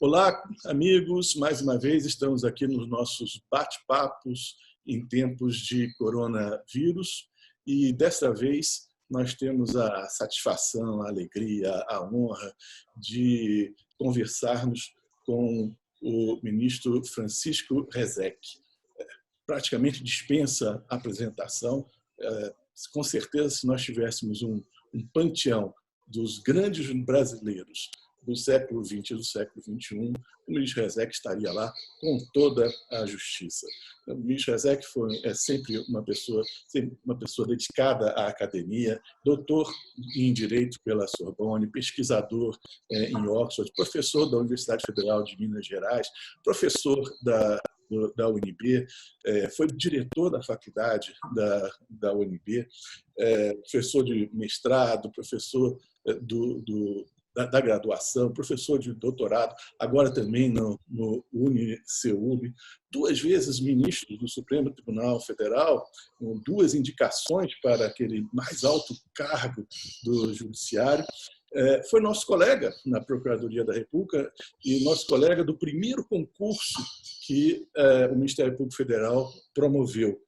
Olá, amigos. Mais uma vez estamos aqui nos nossos bate-papos em tempos de coronavírus e desta vez nós temos a satisfação, a alegria, a honra de conversarmos com o ministro Francisco Rezec. Praticamente dispensa apresentação. Com certeza, se nós tivéssemos um panteão dos grandes brasileiros do século XX e do século XXI, o ministro Rezec estaria lá com toda a justiça. O ministro Rezec é sempre uma pessoa dedicada à academia, doutor em Direito pela Sorbonne, pesquisador em Oxford, professor da Universidade Federal de Minas Gerais, professor da UNB, foi diretor da faculdade da UNB, professor de mestrado, professor da graduação, professor de doutorado, agora também no UniCeub, 2 vezes ministro do Supremo Tribunal Federal, com 2 indicações para aquele mais alto cargo do Judiciário. Foi nosso colega na Procuradoria da República e nosso colega do primeiro concurso que o Ministério Público Federal promoveu.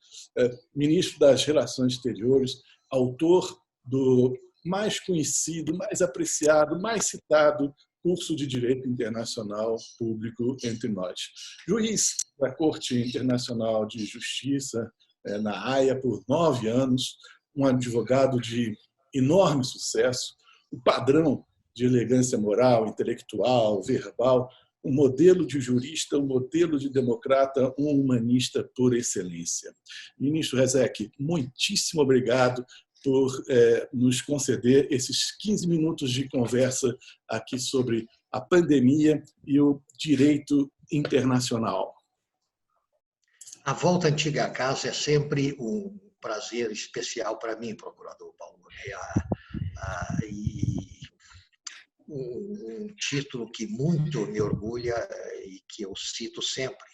Ministro das Relações Exteriores, autor do mais conhecido, mais apreciado, mais citado curso de Direito Internacional Público entre nós. Juiz da Corte Internacional de Justiça, na Haia, por 9 anos, um advogado de enorme sucesso, o padrão de elegância moral, intelectual, verbal, um modelo de jurista, um modelo de democrata, um humanista por excelência. Ministro Rezec, muitíssimo obrigado por nos conceder esses 15 minutos de conversa aqui sobre a pandemia e o direito internacional. A volta antiga à casa é sempre um prazer especial para mim, procurador Paulo. E um título que muito me orgulha e que eu cito sempre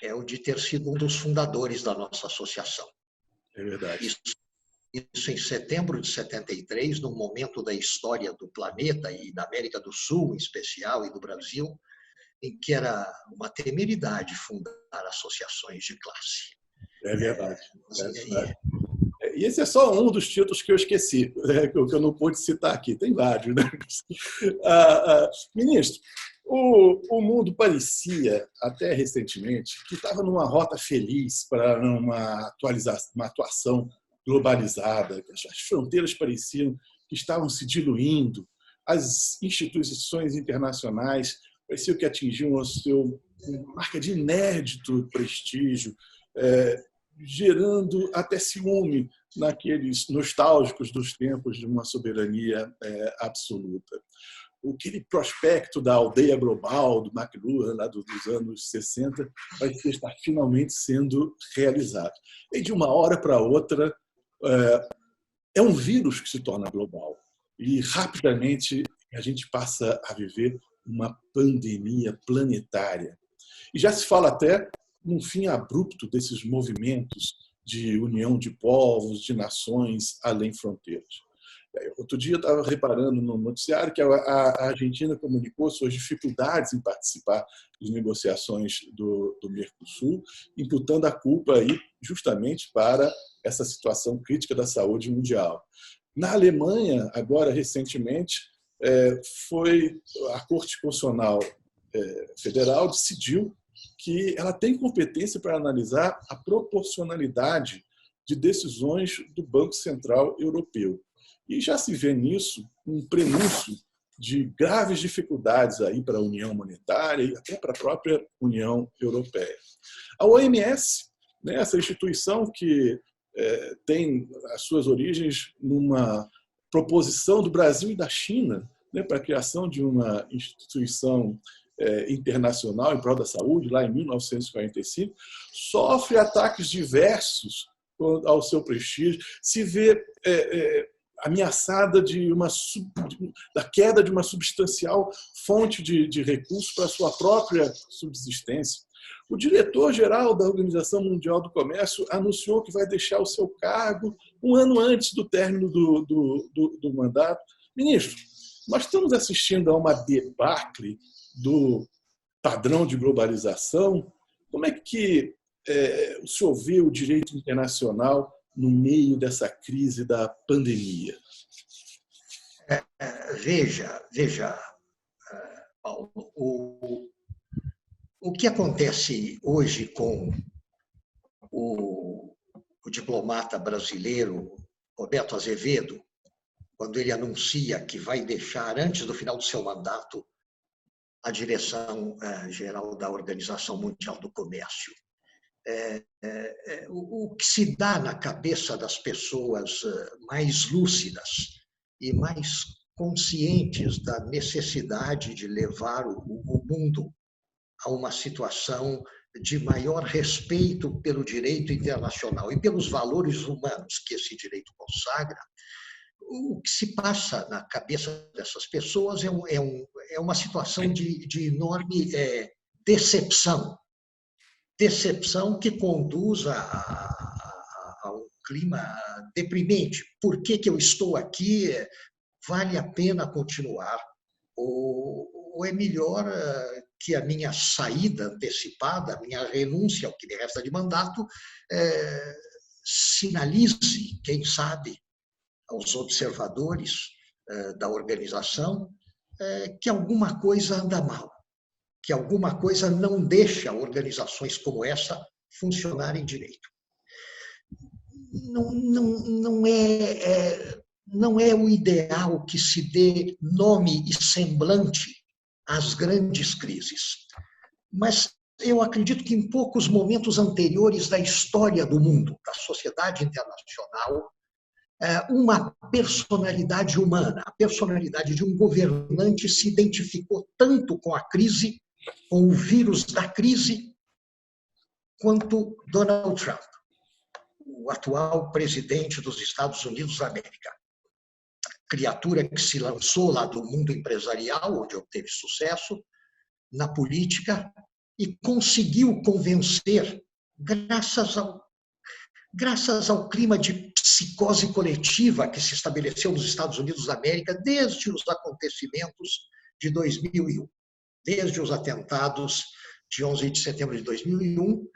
é o de ter sido um dos fundadores da nossa associação. É verdade. Isso em setembro de 73, num momento da história do planeta e da América do Sul, em especial, e do Brasil, em que era uma temeridade fundar associações de classe. É verdade. E esse é só um dos títulos que eu esqueci, que eu não pude citar aqui. Tem vários, né? Ministro, o mundo parecia, até recentemente, que estava numa rota feliz para uma atuação globalizada. As fronteiras pareciam que estavam se diluindo, as instituições internacionais pareciam que atingiam a sua marca de inédito prestígio, gerando até ciúme naqueles nostálgicos dos tempos de uma soberania absoluta. Aquele prospecto da aldeia global, do McLuhan, lá dos anos 60, vai estar finalmente sendo realizado. E de uma hora para outra, é um vírus que se torna global. E rapidamente a gente passa a viver uma pandemia planetária. E já se fala até num fim abrupto desses movimentos de união de povos, de nações além fronteiras. Outro dia eu estava reparando no noticiário que a Argentina comunicou suas dificuldades em participar das negociações do Mercosul, imputando a culpa aí justamente para essa situação crítica da saúde mundial. Na Alemanha, agora recentemente, a Corte Constitucional Federal decidiu que ela tem competência para analisar a proporcionalidade de decisões do Banco Central Europeu. E já se vê nisso um prenúncio de graves dificuldades aí para a União Monetária e até para a própria União Europeia. A OMS, né, essa instituição que tem as suas origens numa proposição do Brasil e da China, né, para a criação de uma instituição internacional em prol da saúde, lá em 1945, sofre ataques diversos ao seu prestígio, se vê ameaçada da queda de uma substancial fonte de recursos para a sua própria subsistência. O diretor-geral da Organização Mundial do Comércio anunciou que vai deixar o seu cargo um ano antes do término do mandato. Ministro, nós estamos assistindo a uma debacle do padrão de globalização. Como é que o senhor vê o direito internacional no meio dessa crise da pandemia? Veja, Paulo, o que acontece hoje com o diplomata brasileiro Roberto Azevedo, quando ele anuncia que vai deixar, antes do final do seu mandato, a direção geral da Organização Mundial do Comércio. O que se dá na cabeça das pessoas mais lúcidas e mais conscientes da necessidade de levar o mundo a uma situação de maior respeito pelo direito internacional e pelos valores humanos que esse direito consagra, o que se passa na cabeça dessas pessoas é uma situação de enorme decepção. Decepção que conduz a um clima deprimente. Por que eu estou aqui? Vale a pena continuar? Ou é melhor que a minha saída antecipada, a minha renúncia ao que me resta de mandato, sinalize, quem sabe, aos observadores da organização que alguma coisa anda mal, que alguma coisa não deixa organizações como essa funcionarem direito. Não é o ideal que se dê nome e semblante às grandes crises, mas eu acredito que em poucos momentos anteriores da história do mundo, da sociedade internacional, uma personalidade humana, a personalidade de um governante se identificou tanto com a crise, com o vírus da crise, quanto Donald Trump, o atual presidente dos Estados Unidos da América. Criatura que se lançou lá do mundo empresarial, onde obteve sucesso, na política, e conseguiu convencer, graças ao clima de psicose coletiva que se estabeleceu nos Estados Unidos da América desde os acontecimentos de 2001, desde os atentados de 11 de setembro de 2001,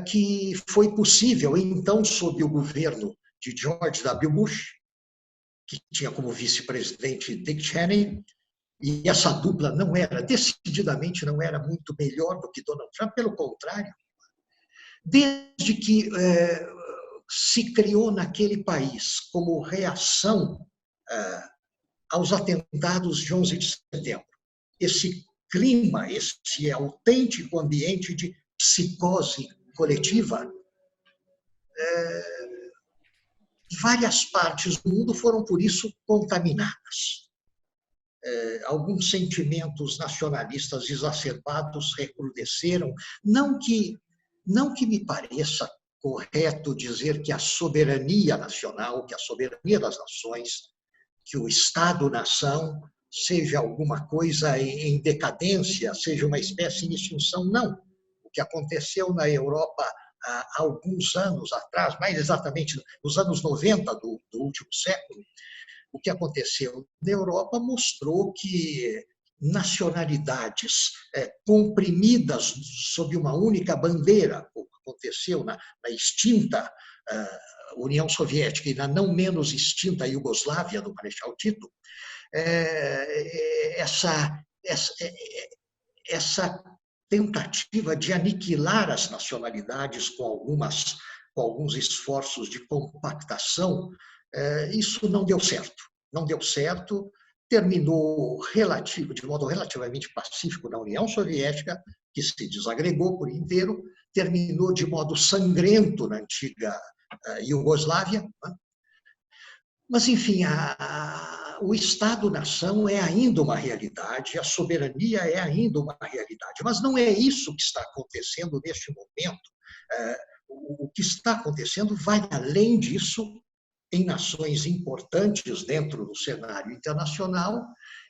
que foi possível, então, sob o governo de George W. Bush, que tinha como vice-presidente Dick Cheney, e essa dupla decididamente não era muito melhor do que Donald Trump, pelo contrário. Desde que se criou naquele país como reação aos atentados de 11 de setembro, esse clima, esse autêntico ambiente de psicose coletiva, várias partes do mundo foram, por isso, contaminadas. Alguns sentimentos nacionalistas exacerbados recrudesceram. Não que me pareça correto dizer que a soberania nacional, que a soberania das nações, que o Estado-nação seja alguma coisa em decadência, seja uma espécie de extinção. Não. O que aconteceu na Europa há alguns anos atrás, mais exatamente nos anos 90 do último século, o que aconteceu na Europa mostrou que nacionalidades comprimidas sob uma única bandeira, como aconteceu na extinta União Soviética e na não menos extinta Iugoslávia, do Marechal Tito, essa tentativa de aniquilar as nacionalidades com alguns esforços de compactação, isso não deu certo. Não deu certo, terminou de modo relativamente pacífico na União Soviética, que se desagregou por inteiro, terminou de modo sangrento na antiga Iugoslávia. Mas, enfim, o Estado-nação é ainda uma realidade, a soberania é ainda uma realidade, mas não é isso que está acontecendo neste momento. O que está acontecendo vai além disso, em nações importantes dentro do cenário internacional,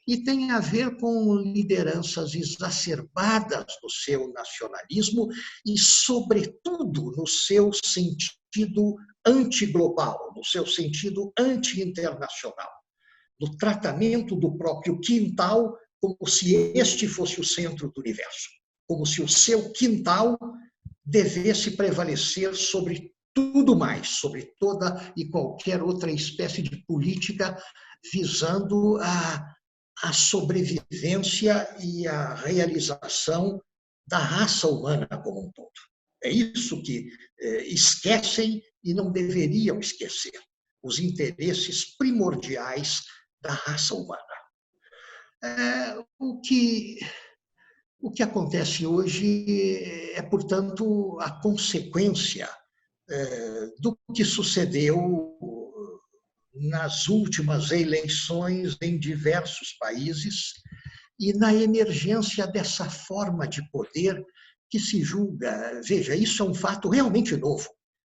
e tem a ver com lideranças exacerbadas no seu nacionalismo e, sobretudo, no seu sentido antiglobal, no seu sentido anti-internacional, no tratamento do próprio quintal como se este fosse o centro do universo, como se o seu quintal devesse prevalecer sobre tudo mais, sobre toda e qualquer outra espécie de política visando a sobrevivência e a realização da raça humana como um todo. É isso que esquecem e não deveriam esquecer, os interesses primordiais da raça humana. O que acontece hoje é, portanto, a consequência do que sucedeu nas últimas eleições em diversos países e na emergência dessa forma de poder que se julga, veja, isso é um fato realmente novo,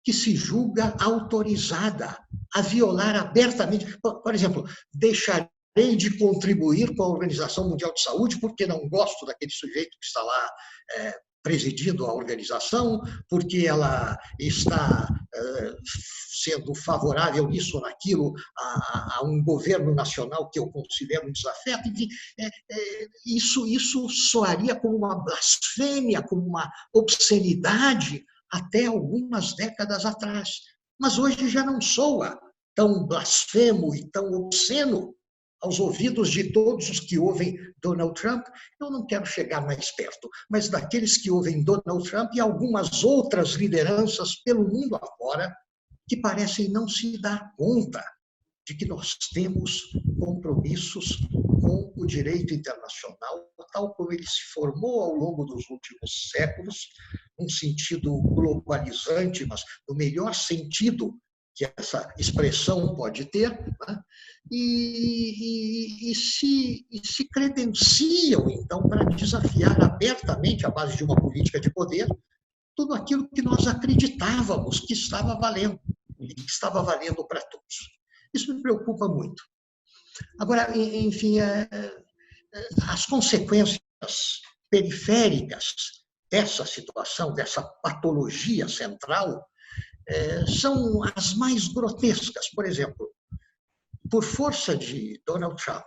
que se julga autorizada a violar abertamente. Por exemplo, deixarei de contribuir com a Organização Mundial de Saúde porque não gosto daquele sujeito que está lá presidindo a organização, porque ela está sendo favorável nisso ou naquilo a um governo nacional que eu considero um desafeto. Enfim, isso soaria como uma blasfêmia, como uma obscenidade até algumas décadas atrás. Mas hoje já não soa tão blasfemo e tão obsceno aos ouvidos de todos os que ouvem Donald Trump. Eu não quero chegar mais perto, mas daqueles que ouvem Donald Trump e algumas outras lideranças pelo mundo afora que parecem não se dar conta de que nós temos compromissos com o direito internacional, tal como ele se formou ao longo dos últimos séculos, num sentido globalizante, mas no melhor sentido que essa expressão pode ter, né? e se credenciam, então, para desafiar abertamente, à base de uma política de poder, tudo aquilo que nós acreditávamos que estava valendo, e que estava valendo para todos. Isso me preocupa muito. Agora, enfim, as consequências periféricas dessa situação, dessa patologia central, são as mais grotescas. Por exemplo, por força de Donald Trump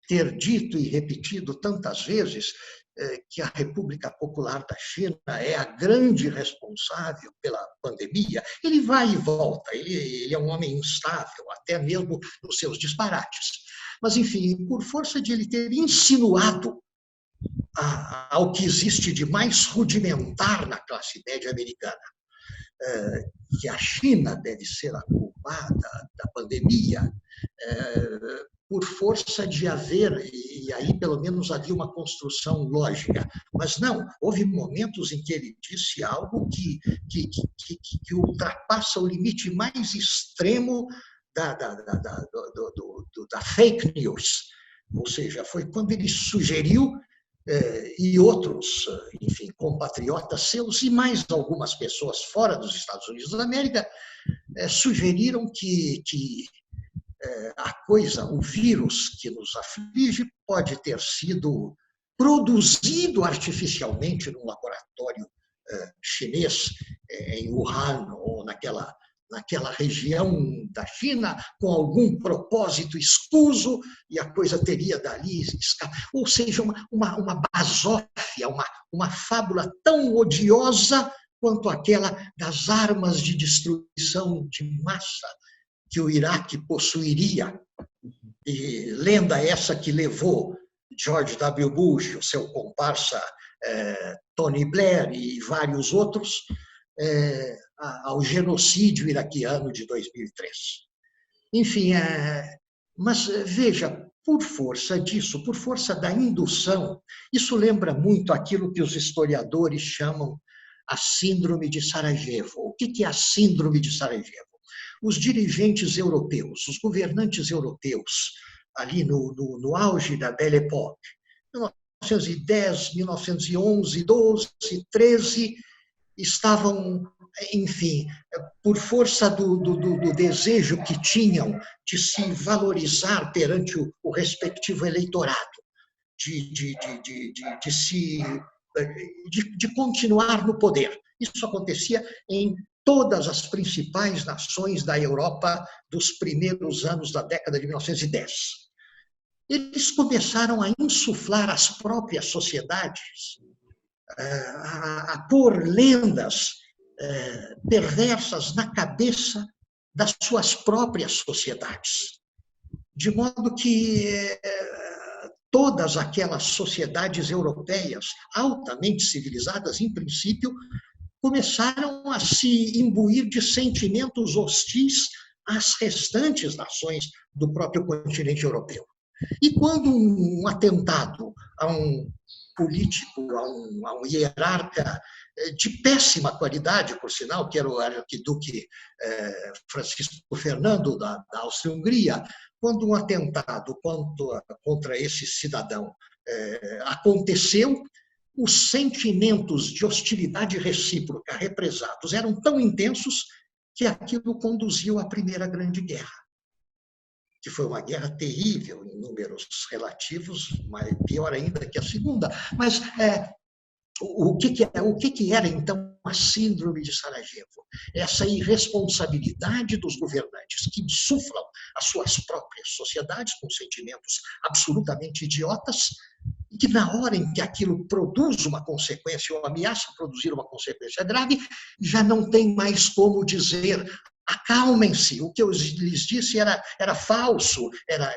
ter dito e repetido tantas vezes que a República Popular da China é a grande responsável pela pandemia, ele vai e volta, ele é um homem instável, até mesmo nos seus disparates. Mas, enfim, por força de ele ter insinuado ao que existe de mais rudimentar na classe média americana, que a China deve ser a culpada da pandemia, por força de haver, e aí pelo menos havia uma construção lógica, mas não, houve momentos em que ele disse algo que ultrapassa o limite mais extremo da fake news, ou seja, foi quando ele sugeriu e outros, enfim, compatriotas seus e mais algumas pessoas fora dos Estados Unidos da América sugeriram que a coisa, o vírus que nos aflige pode ter sido produzido artificialmente num laboratório chinês em Wuhan ou naquela região da China, com algum propósito escuso, e a coisa teria dali escapado. Ou seja, uma basófia, uma fábula tão odiosa quanto aquela das armas de destruição de massa que o Iraque possuiria. E lenda essa que levou George W. Bush, o seu comparsa Tony Blair e vários outros ao genocídio iraquiano de 2003. Enfim, mas veja, por força disso, por força da indução, isso lembra muito aquilo que os historiadores chamam a síndrome de Sarajevo. O que é a síndrome de Sarajevo? Os dirigentes europeus, os governantes europeus, ali no auge da Belle Époque, 1910, 1911, 12, 13, estavam, enfim, por força do desejo que tinham de se valorizar perante o respectivo eleitorado, de continuar no poder. Isso acontecia em todas as principais nações da Europa dos primeiros anos da década de 1910. eles começaram a insuflar às próprias sociedades, a pôr lendas perversas na cabeça das suas próprias sociedades. De modo que todas aquelas sociedades europeias altamente civilizadas, em princípio, começaram a se imbuir de sentimentos hostis às restantes nações do próprio continente europeu. E quando um atentado a um político, a um hierarca de péssima qualidade, por sinal, que era o arquiduque Francisco Fernando da Áustria-Hungria, quando um atentado contra esse cidadão aconteceu, os sentimentos de hostilidade recíproca represados eram tão intensos que aquilo conduziu à Primeira Grande Guerra, que foi uma guerra terrível em números relativos, mas pior ainda que a Segunda. Mas o que era, então, a síndrome de Sarajevo? Essa irresponsabilidade dos governantes que insuflam as suas próprias sociedades com sentimentos absolutamente idiotas, e que na hora em que aquilo produz uma consequência ou ameaça produzir uma consequência grave, já não tem mais como dizer: acalmem-se, o que eu lhes disse era falso, era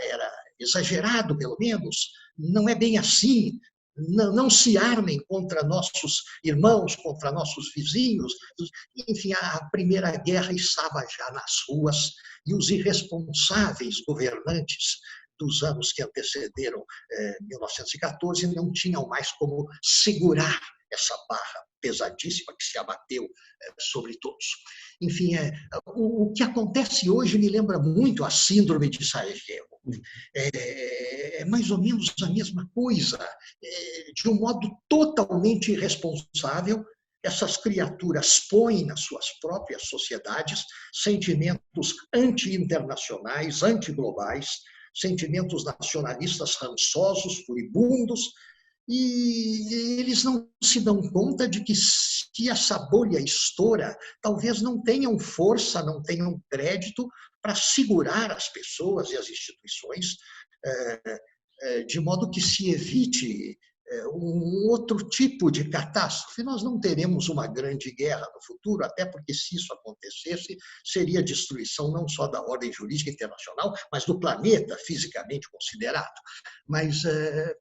exagerado, pelo menos, não é bem assim. Não se armem contra nossos irmãos, contra nossos vizinhos. Enfim, a Primeira Guerra estava já nas ruas e os irresponsáveis governantes dos anos que antecederam 1914 não tinham mais como segurar essa barra pesadíssima que se abateu sobre todos. Enfim, o que acontece hoje me lembra muito a síndrome de Sarajevo. É mais ou menos a mesma coisa, de um modo totalmente irresponsável. Essas criaturas põem nas suas próprias sociedades sentimentos anti-internacionais, anti-globais, sentimentos nacionalistas rançosos, furibundos, e eles não se dão conta de que, se essa bolha estoura, talvez não tenham força, não tenham crédito para segurar as pessoas e as instituições, de modo que se evite um outro tipo de catástrofe. Nós não teremos uma grande guerra no futuro, até porque, se isso acontecesse, seria destruição não só da ordem jurídica internacional, mas do planeta, fisicamente considerado. Mas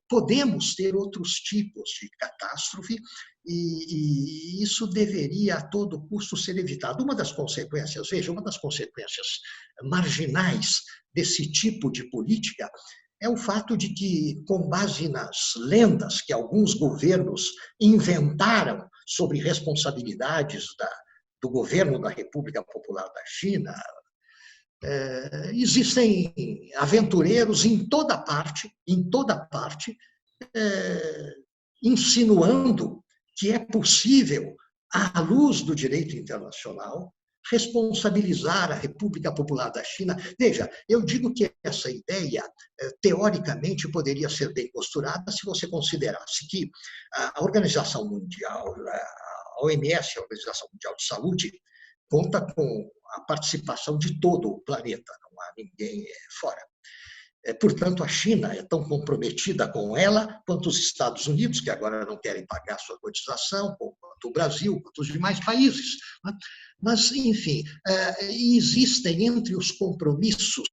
podemos ter outros tipos de catástrofe, e isso deveria, a todo custo, ser evitado. Uma das consequências marginais desse tipo de política é o fato de que, com base nas lendas que alguns governos inventaram sobre responsabilidades do governo da República Popular da China, existem aventureiros em toda parte, insinuando que é possível, à luz do direito internacional, responsabilizar a República Popular da China. Veja, eu digo que essa ideia, teoricamente, poderia ser bem costurada se você considerasse que a Organização Mundial, a OMS, a Organização Mundial de Saúde, conta com a participação de todo o planeta, não há ninguém fora. Portanto, a China é tão comprometida com ela quanto os Estados Unidos, que agora não querem pagar sua cotização, quanto o Brasil, quanto os demais países. Mas, enfim, existem entre os compromissos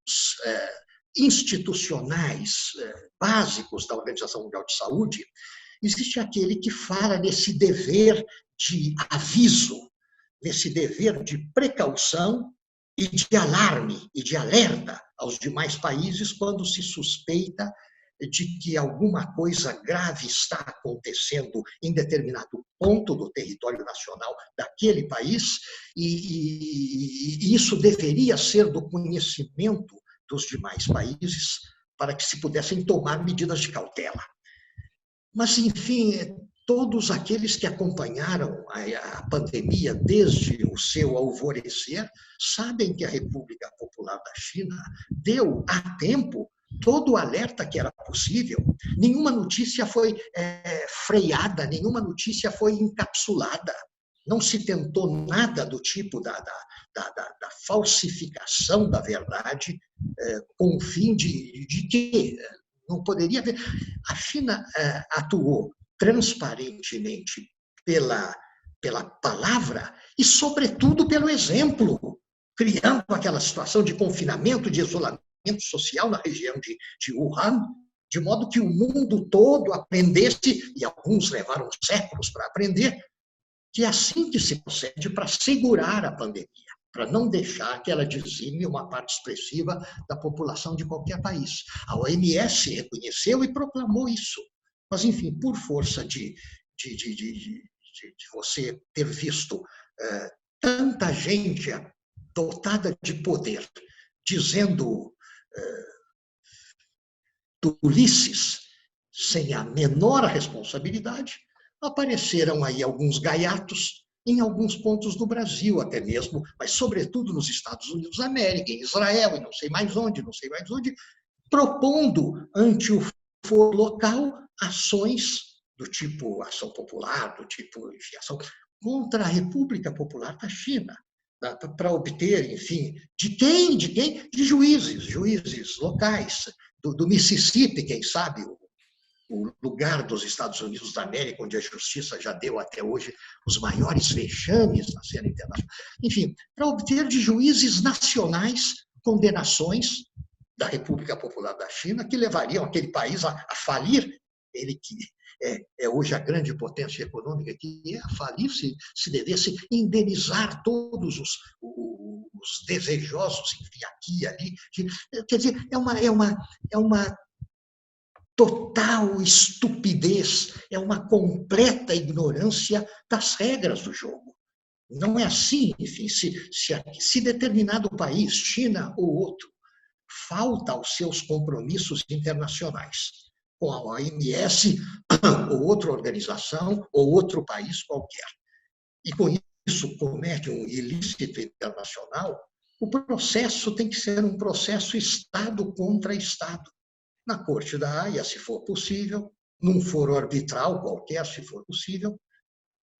institucionais básicos da Organização Mundial de Saúde, existe aquele que fala nesse dever de aviso, nesse dever de precaução e de alarme e de alerta aos demais países quando se suspeita de que alguma coisa grave está acontecendo em determinado ponto do território nacional daquele país, e isso deveria ser do conhecimento dos demais países para que se pudessem tomar medidas de cautela. Mas, enfim, todos aqueles que acompanharam a pandemia desde o seu alvorecer sabem que a República Popular da China deu a tempo todo o alerta que era possível. Nenhuma notícia foi freada, nenhuma notícia foi encapsulada. Não se tentou nada do tipo da falsificação da verdade, com o fim de quê? Não poderia haver. A China atuou transparentemente pela palavra e, sobretudo, pelo exemplo, criando aquela situação de confinamento, de isolamento social na região de Wuhan, de modo que o mundo todo aprendesse, e alguns levaram séculos para aprender, que é assim que se procede para segurar a pandemia, para não deixar que ela dizime uma parte expressiva da população de qualquer país. A OMS reconheceu e proclamou isso. Mas, enfim, por força de você ter visto tanta gente dotada de poder dizendo tolices sem a menor responsabilidade, apareceram aí alguns gaiatos em alguns pontos do Brasil até mesmo, mas sobretudo nos Estados Unidos da América, em Israel e não sei mais onde, propondo ante o foro local ações do tipo ação popular, do tipo ação contra a República Popular da China, para obter, enfim, de quem? De juízes locais, do Mississippi, quem sabe, o lugar dos Estados Unidos da América, onde a justiça já deu até hoje os maiores vexames na cena internacional. Enfim, para obter de juízes nacionais condenações da República Popular da China que levariam aquele país a falir, ele que é hoje a grande potência econômica que é, a falir se devesse indenizar todos os desejosos, enfim, aqui e ali. Quer dizer, é uma total estupidez, é uma completa ignorância das regras do jogo. Não é assim, enfim, se determinado país, China ou outro, falta aos seus compromissos internacionais com a OMS ou outra organização ou outro país qualquer, e com isso comete um ilícito internacional, o processo tem que ser um processo Estado contra Estado. Na Corte da Haia, se for possível, num foro arbitral qualquer, se for possível,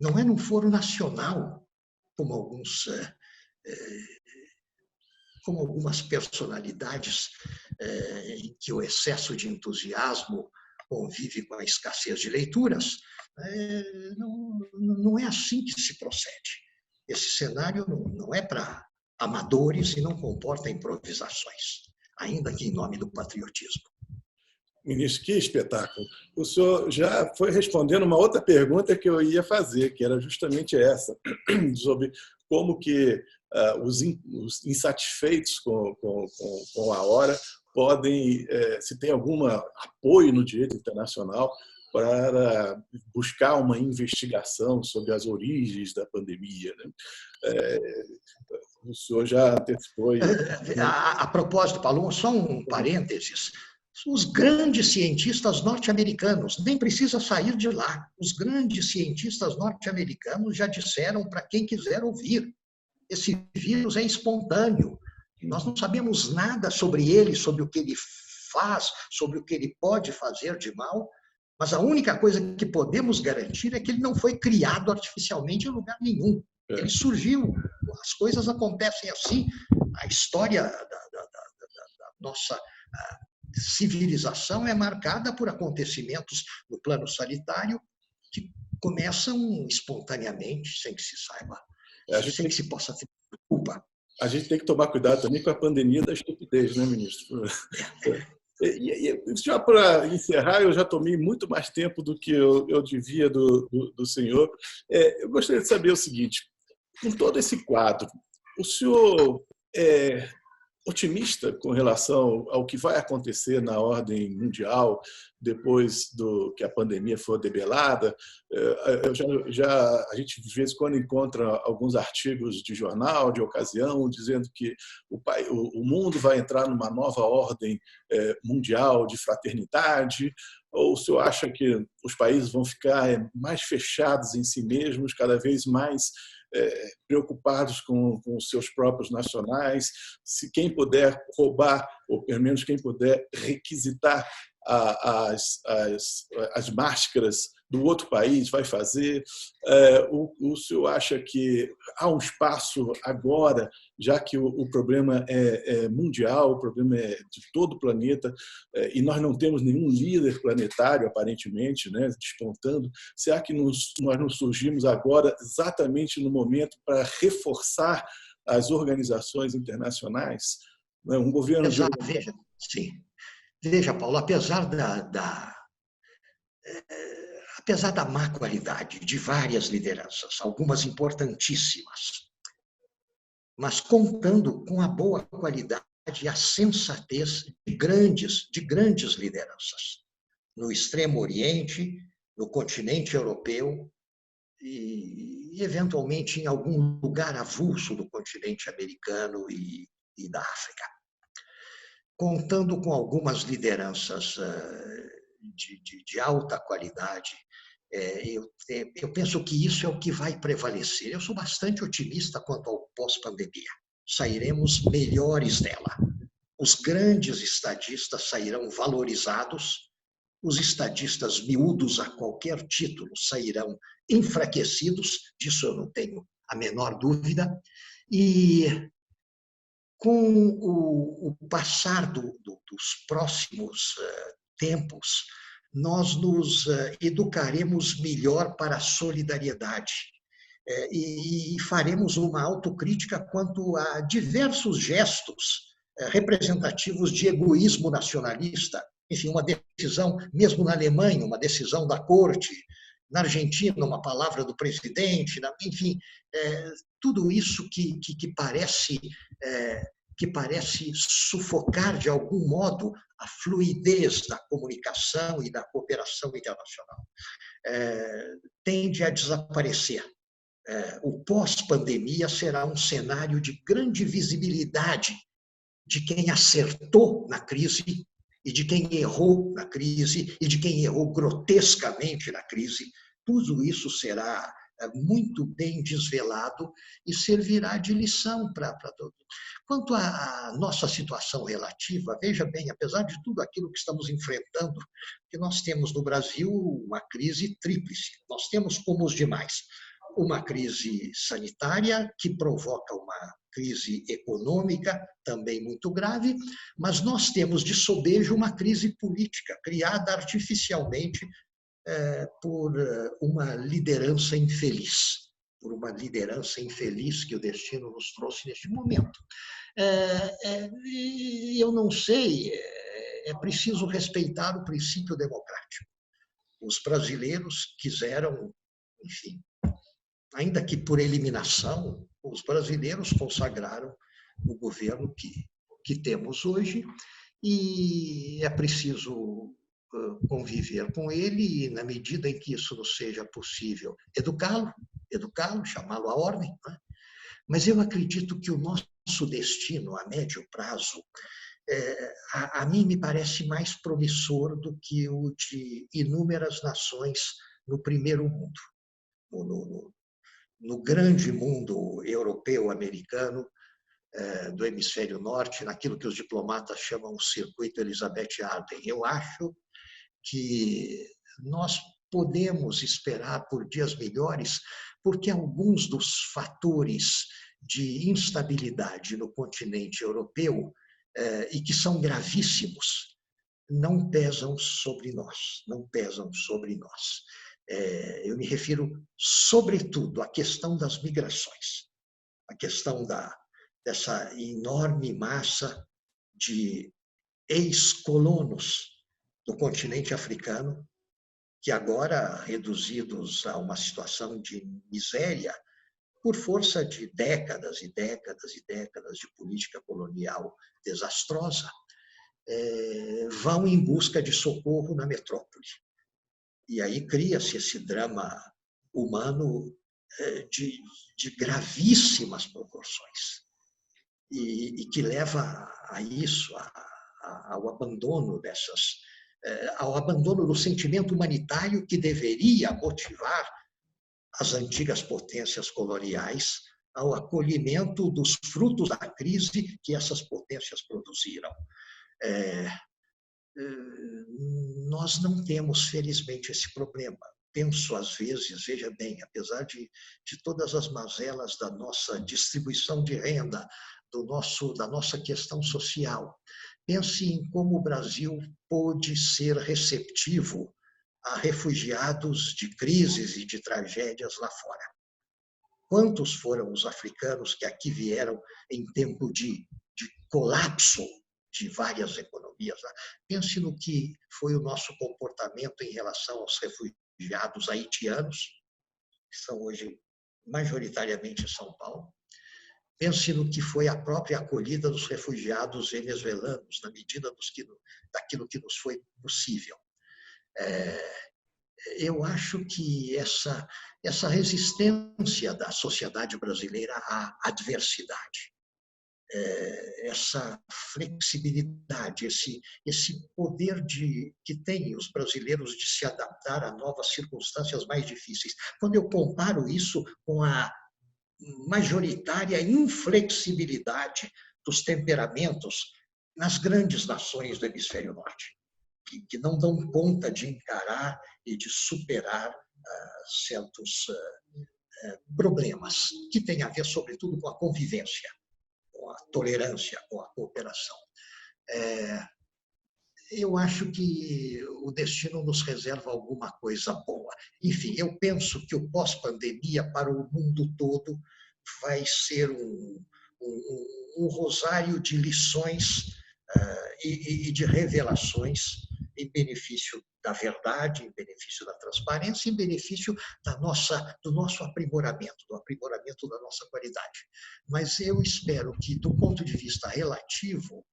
não é num foro nacional, como algumas personalidades em que o excesso de entusiasmo convive com a escassez de leituras. Não é assim que se procede. Esse cenário não é para amadores e não comporta improvisações, ainda que em nome do patriotismo. Ministro, que espetáculo. O senhor já foi respondendo uma outra pergunta que eu ia fazer, que era justamente essa, sobre como que os insatisfeitos com a hora podem, se tem algum apoio no direito internacional para buscar uma investigação sobre as origens da pandemia, né? O senhor já antecipou. A propósito, Paulo, só um parênteses. Os grandes cientistas norte-americanos, nem precisa sair de lá, os grandes cientistas norte-americanos já disseram para quem quiser ouvir, esse vírus é espontâneo, nós não sabemos nada sobre ele, sobre o que ele faz, sobre o que ele pode fazer de mal, mas a única coisa que podemos garantir é que ele não foi criado artificialmente em lugar nenhum, ele surgiu, as coisas acontecem assim, a história da nossa civilização é marcada por acontecimentos no plano sanitário que começam espontaneamente, sem que se saiba, sem que se possa ter culpa. A gente tem que tomar cuidado também com a pandemia da estupidez, né, ministro? E já para encerrar, eu já tomei muito mais tempo do que eu devia do senhor. Eu gostaria de saber o seguinte, com todo esse quadro, o senhor é otimista com relação ao que vai acontecer na ordem mundial depois que a pandemia for debelada? A gente de vez em quando encontra alguns artigos de jornal, de ocasião, dizendo que o mundo vai entrar numa nova ordem mundial de fraternidade. Ou o senhor acha que os países vão ficar mais fechados em si mesmos, cada vez mais preocupados com os seus próprios nacionais? Se quem puder roubar, ou pelo menos quem puder requisitar as máscaras do outro país vai fazer? O senhor acha que há um espaço agora, já que o problema é mundial, o problema é de todo o planeta, e nós não temos nenhum líder planetário, aparentemente, né, despontando, será que nós não surgimos agora exatamente no momento para reforçar as organizações internacionais? Um governo de... Veja, sim. Veja, Paulo, apesar da má qualidade de várias lideranças, algumas importantíssimas, mas contando com a boa qualidade e a sensatez de grandes lideranças, no Extremo Oriente, no continente europeu e eventualmente, em algum lugar avulso do continente americano e da África. Contando com algumas lideranças de alta qualidade, eu penso que isso é o que vai prevalecer. Eu sou bastante otimista quanto ao pós-pandemia. Sairemos melhores dela. Os grandes estadistas sairão valorizados, os estadistas miúdos a qualquer título sairão enfraquecidos, disso eu não tenho a menor dúvida, e com o passar dos próximos tempos, nós nos educaremos melhor para a solidariedade e faremos uma autocrítica quanto a diversos gestos representativos de egoísmo nacionalista. Enfim, uma decisão, mesmo na Alemanha, uma decisão da corte, na Argentina, uma palavra do presidente, enfim, tudo isso que parece sufocar, de algum modo, a fluidez da comunicação e da cooperação internacional. Tende a desaparecer. O pós-pandemia será um cenário de grande visibilidade de quem acertou na crise e de quem errou na crise e de quem errou grotescamente na crise. Tudo isso será muito bem desvelado e servirá de lição para todos. Quanto à nossa situação relativa, veja bem, apesar de tudo aquilo que estamos enfrentando, que nós temos no Brasil uma crise tríplice. Nós temos, como os demais, uma crise sanitária que provoca uma crise econômica também muito grave, mas nós temos de sobejo uma crise política criada artificialmente por uma liderança infeliz, que o destino nos trouxe neste momento. Eu não sei, é preciso respeitar o princípio democrático. Os brasileiros quiseram, enfim, ainda que por eliminação, os brasileiros consagraram o governo que temos hoje e é preciso conviver com ele e, na medida em que isso nos seja possível, educá-lo, chamá-lo à ordem. Né? Mas eu acredito que o nosso destino a médio prazo, a mim me parece mais promissor do que o de inúmeras nações no primeiro mundo, no grande mundo europeu, americano, do hemisfério norte, naquilo que os diplomatas chamam o circuito Elizabeth Arden. Eu acho que nós podemos esperar por dias melhores, porque alguns dos fatores de instabilidade no continente europeu, e que são gravíssimos, não pesam sobre nós. Eu me refiro, sobretudo, à questão das migrações, a questão dessa enorme massa de ex-colonos do continente africano, que agora, reduzidos a uma situação de miséria, por força de décadas e décadas e décadas de política colonial desastrosa, vão em busca de socorro na metrópole. E aí cria-se esse drama humano de gravíssimas proporções e que leva a isso, ao abandono ao abandono do sentimento humanitário que deveria motivar as antigas potências coloniais ao acolhimento dos frutos da crise que essas potências produziram. Nós não temos, felizmente, esse problema. penso às vezes, veja bem, apesar de todas as mazelas da nossa distribuição de renda, da nossa questão social, pense em como o Brasil pôde ser receptivo a refugiados de crises e de tragédias lá fora. Quantos foram os africanos que aqui vieram em tempo de colapso de várias economias? Pense no que foi o nosso comportamento em relação aos refugiados haitianos, que são hoje majoritariamente em São Paulo. Pense no que foi a própria acolhida dos refugiados venezuelanos, na medida daquilo que nos foi possível. Eu acho que essa resistência da sociedade brasileira à adversidade, essa flexibilidade, esse poder que têm os brasileiros de se adaptar a novas circunstâncias mais difíceis. Quando eu comparo isso com a majoritária inflexibilidade dos temperamentos nas grandes nações do hemisfério norte, que não dão conta de encarar e de superar certos problemas que têm a ver, sobretudo, com a convivência, com a tolerância, com a cooperação. Eu acho que o destino nos reserva alguma coisa boa. Enfim, eu penso que o pós-pandemia para o mundo todo vai ser um rosário de lições e de revelações em benefício da verdade, em benefício da transparência, em benefício do nosso aprimoramento, do aprimoramento da nossa qualidade. Mas eu espero que, do ponto de vista relativo,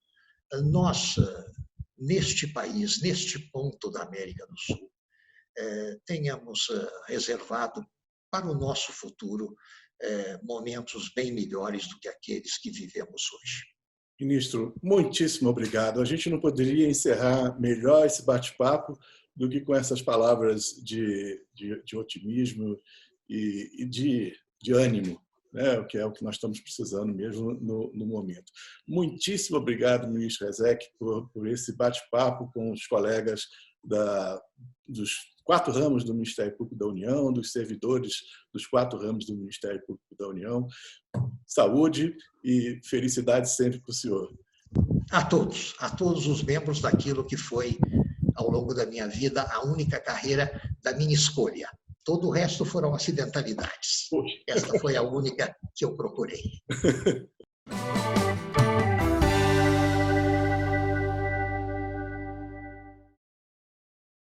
nós, neste país, neste ponto da América do Sul, tenhamos reservado para o nosso futuro momentos bem melhores do que aqueles que vivemos hoje. Ministro, muitíssimo obrigado. A gente não poderia encerrar melhor esse bate-papo do que com essas palavras de otimismo e de ânimo, né? Que é o que nós estamos precisando mesmo no momento. Muitíssimo obrigado, ministro Rezec, por esse bate-papo com os colegas dos 4 ramos do Ministério Público da União, dos servidores dos 4 ramos do Ministério Público da União. Saúde e felicidade sempre para o senhor. A todos os membros daquilo que foi, ao longo da minha vida, a única carreira da minha escolha. Todo o resto foram acidentalidades. Esta foi a única que eu procurei.